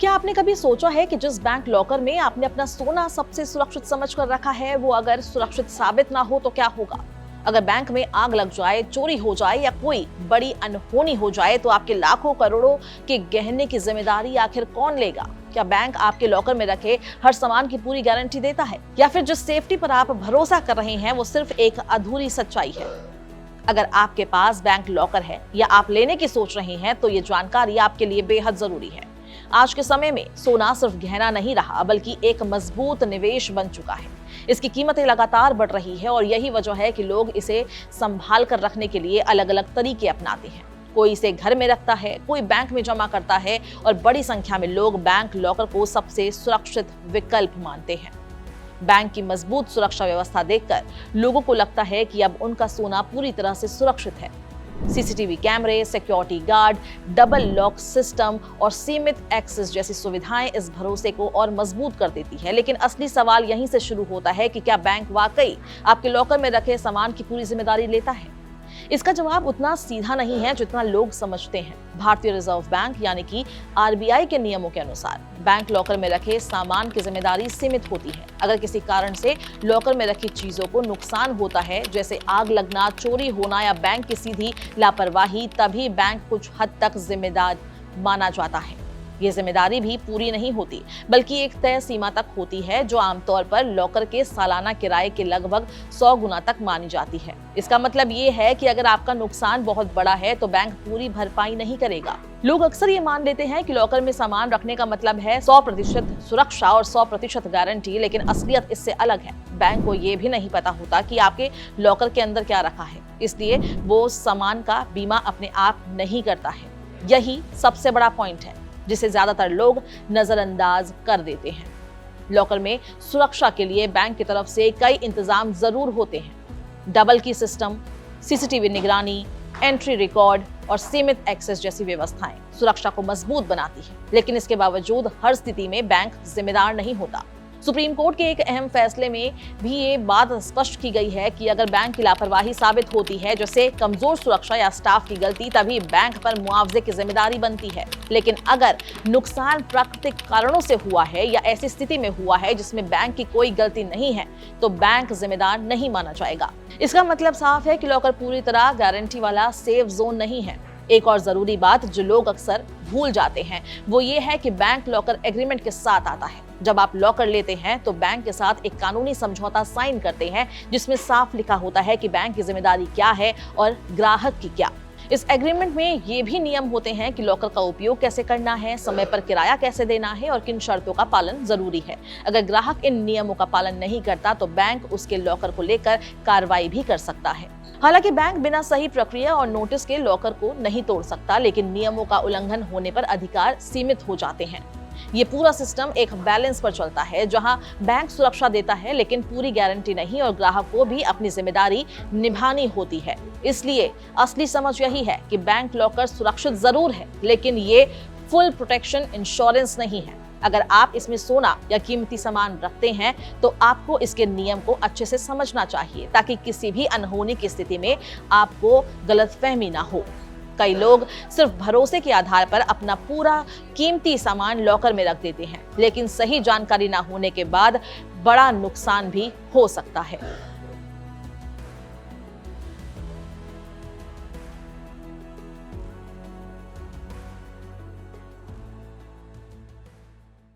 क्या आपने कभी सोचा है कि जिस बैंक लॉकर में आपने अपना सोना सबसे सुरक्षित समझकर रखा है, वो अगर सुरक्षित साबित ना हो तो क्या होगा? अगर बैंक में आग लग जाए, चोरी हो जाए या कोई बड़ी अनहोनी हो जाए तो आपके लाखों करोड़ों के गहने की जिम्मेदारी आखिर कौन लेगा? क्या बैंक आपके लॉकर में रखे हर सामान की पूरी गारंटी देता है, या फिर जिस सेफ्टी पर आप भरोसा कर रहे हैं वो सिर्फ एक अधूरी सच्चाई है? अगर आपके पास बैंक लॉकर है या आप लेने की सोच रहे हैं तो ये जानकारी आपके लिए बेहद जरूरी है। आज के समय में सोना सिर्फ गहना नहीं रहा, बल्कि एक मजबूत निवेश बन चुका है। इसकी कीमतें लगातार बढ़ रही है और यही वजह है कि लोग इसे संभाल कर रखने के लिए अलग अलग तरीके अपनाते हैं। कोई इसे घर में रखता है, कोई बैंक में जमा करता है और बड़ी संख्या में लोग बैंक लॉकर को सबसे सुरक्षित विकल्प मानते हैं। बैंक की मजबूत सुरक्षा व्यवस्था देखकर लोगों को लगता है कि अब उनका सोना पूरी तरह से सुरक्षित है। सीसीटीवी कैमरे, security guard, double lock system और सीमित एक्सेस जैसी सुविधाएं इस भरोसे को और मजबूत कर देती है। लेकिन असली सवाल यहीं से शुरू होता है कि क्या बैंक वाकई आपके लॉकर में रखे सामान की पूरी जिम्मेदारी लेता है? इसका जवाब उतना सीधा नहीं है जितना लोग समझते हैं। भारतीय रिजर्व बैंक यानी कि आरबीआई के नियमों के अनुसार बैंक लॉकर में रखे सामान की जिम्मेदारी सीमित होती है। अगर किसी कारण से लॉकर में रखी चीजों को नुकसान होता है, जैसे आग लगना, चोरी होना या बैंक की सीधी लापरवाही, तभी बैंक कुछ हद तक जिम्मेदार माना जाता है। ये जिम्मेदारी भी पूरी नहीं होती, बल्कि एक तय सीमा तक होती है, जो आमतौर पर लॉकर के सालाना किराए के लगभग 100 गुना तक मानी जाती है। इसका मतलब ये है कि अगर आपका नुकसान बहुत बड़ा है तो बैंक पूरी भरपाई नहीं करेगा। लोग अक्सर ये मान लेते हैं कि लॉकर में सामान रखने का मतलब है 100% सुरक्षा और 100% गारंटी, लेकिन असलियत इससे अलग है। बैंक को ये भी नहीं पता होता कि आपके लॉकर के अंदर क्या रखा है, इसलिए वो सामान का बीमा अपने आप नहीं करता है। यही सबसे बड़ा पॉइंट है जिसे ज्यादातर लोग नजरअंदाज कर देते हैं। लॉकर में सुरक्षा के लिए बैंक की तरफ से कई इंतजाम जरूर होते हैं। डबल की सिस्टम, सीसीटीवी निगरानी, एंट्री रिकॉर्ड और सीमित एक्सेस जैसी व्यवस्थाएं सुरक्षा को मजबूत बनाती है। लेकिन इसके बावजूद हर स्थिति में बैंक जिम्मेदार नहीं होता। सुप्रीम कोर्ट के एक अहम फैसले में भी ये बात स्पष्ट की गई है कि अगर बैंक की लापरवाही साबित होती है, जैसे कमजोर सुरक्षा या स्टाफ की गलती, तभी बैंक पर मुआवजे की जिम्मेदारी बनती है। लेकिन अगर नुकसान प्राकृतिक कारणों से हुआ है या ऐसी स्थिति में हुआ है जिसमें बैंक की कोई गलती नहीं है, तो बैंक जिम्मेदार नहीं माना जाएगा। इसका मतलब साफ है कि लॉकर पूरी तरह गारंटी वाला सेफ जोन नहीं है। एक और जरूरी बात जो लोग अक्सर भूल जाते हैं वो ये है कि बैंक लॉकर एग्रीमेंट के साथ आता है। जब आप लॉकर लेते हैं तो बैंक के साथ एक कानूनी समझौता साइन करते हैं, जिसमें साफ लिखा होता है कि बैंक की जिम्मेदारी क्या है और ग्राहक की क्या। इस एग्रीमेंट में ये भी नियम होते हैं कि लॉकर का उपयोग कैसे करना है, समय पर किराया कैसे देना है और किन शर्तों का पालन जरूरी है। अगर ग्राहक इन नियमों का पालन नहीं करता तो बैंक उसके लॉकर को लेकर कार्रवाई भी कर सकता है। हालांकि बैंक बिना सही प्रक्रिया और नोटिस के लॉकर को नहीं तोड़ सकता, लेकिन नियमों का उल्लंघन होने पर अधिकार सीमित हो जाते हैं। ये पूरा सिस्टम एक बैलेंस पर चलता है, जहां बैंक सुरक्षा देता है लेकिन पूरी गारंटी नहीं, और ग्राहक को भी अपनी जिम्मेदारी निभानी होती है। इसलिए असली समझ यही है कि बैंक लॉकर सुरक्षित जरूर है, लेकिन ये फुल प्रोटेक्शन इंश्योरेंस नहीं है। अगर आप इसमें सोना या कीमती सामान रखते हैं तो आपको इसके नियम को अच्छे से समझना चाहिए, ताकि किसी भी अनहोनी की स्थिति में आपको गलतफहमी ना हो। कई लोग सिर्फ भरोसे के आधार पर अपना पूरा कीमती सामान लॉकर में रख देते हैं, लेकिन सही जानकारी ना होने के बाद बड़ा नुकसान भी हो सकता है।